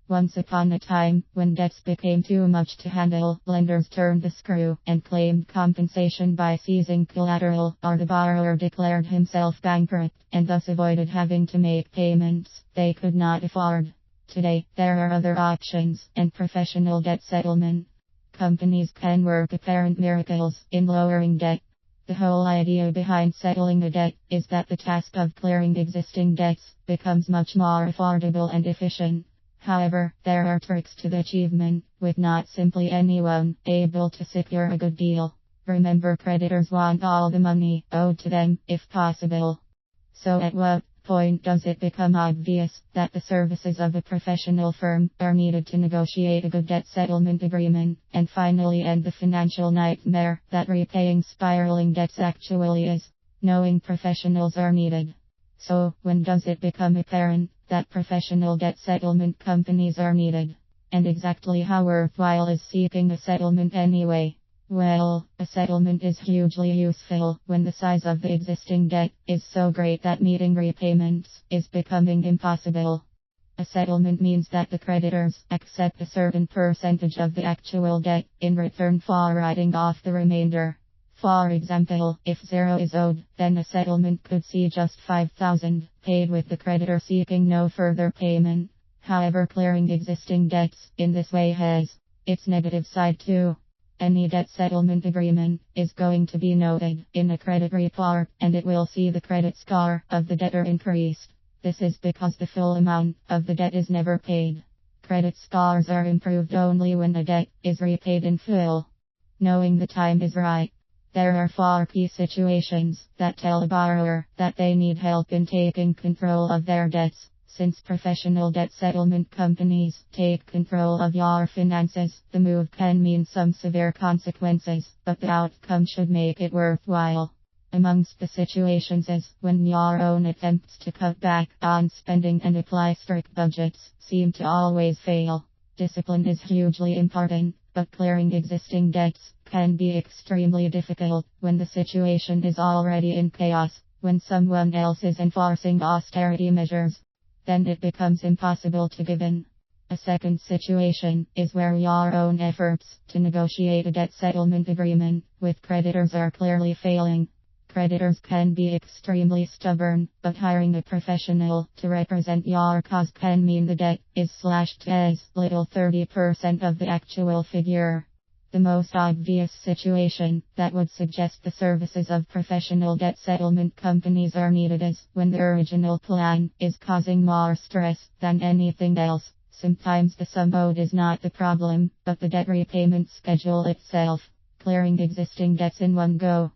Once upon a time, when debts became too much to handle, lenders turned the screw and claimed compensation by seizing collateral, or the borrower declared himself bankrupt and thus avoided having to make payments they could not afford. Today, there are other options, and professional debt settlement companies can work apparent miracles in lowering debt. The whole idea behind settling a debt is that the task of clearing existing debts becomes much more affordable and efficient. However, there are tricks to the achievement, with not simply anyone able to secure a good deal. Remember, creditors want all the money owed to them, if possible. So at what point does it become obvious that the services of a professional firm are needed to negotiate a good debt settlement agreement, and finally end the financial nightmare that repaying spiraling debts actually is? Knowing professionals are needed. So, when does it become apparent that professional debt settlement companies are needed? And exactly how worthwhile is seeking a settlement anyway? Well, a settlement is hugely useful when the size of the existing debt is so great that meeting repayments is becoming impossible. A settlement means that the creditors accept a certain percentage of the actual debt in return for writing off the remainder. For example, if zero is owed, then a settlement could see just 5,000 paid, with the creditor seeking no further payment. However, clearing existing debts in this way has its negative side too. Any debt settlement agreement is going to be noted in a credit report, and it will see the credit score of the debtor increased. This is because the full amount of the debt is never paid. Credit scores are improved only when a debt is repaid in full. Knowing the time is right. There are 4 key situations that tell a borrower that they need help in taking control of their debts. Since professional debt settlement companies take control of your finances, the move can mean some severe consequences, but the outcome should make it worthwhile. Amongst the situations is when your own attempts to cut back on spending and apply strict budgets seem to always fail. Discipline is hugely important, but clearing existing debts can be extremely difficult when the situation is already in chaos. When someone else is enforcing austerity measures, then it becomes impossible to give in. A second situation is where your own efforts to negotiate a debt settlement agreement with creditors are clearly failing. Creditors can be extremely stubborn, but hiring a professional to represent your cause can mean the debt is slashed to as little 30% of the actual figure. The most obvious situation that would suggest the services of professional debt settlement companies are needed is when the original plan is causing more stress than anything else. Sometimes the sum owed is not the problem, but the debt repayment schedule itself. Clearing existing debts in one go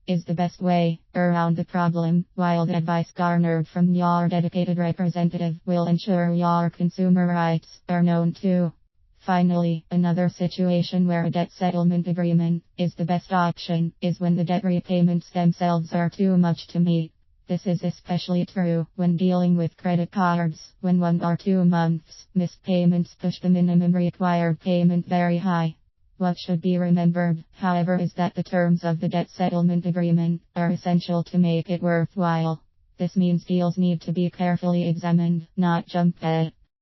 is the best way around the problem, while the advice garnered from your dedicated representative will ensure your consumer rights are known too. Finally, another situation where a debt settlement agreement is the best option is when the debt repayments themselves are too much to meet. This is especially true when dealing with credit cards, when 1 or 2 months missed payments push the minimum required payment very high. What should be remembered, however, is that the terms of the debt settlement agreement are essential to make it worthwhile. This means deals need to be carefully examined, not jumped at.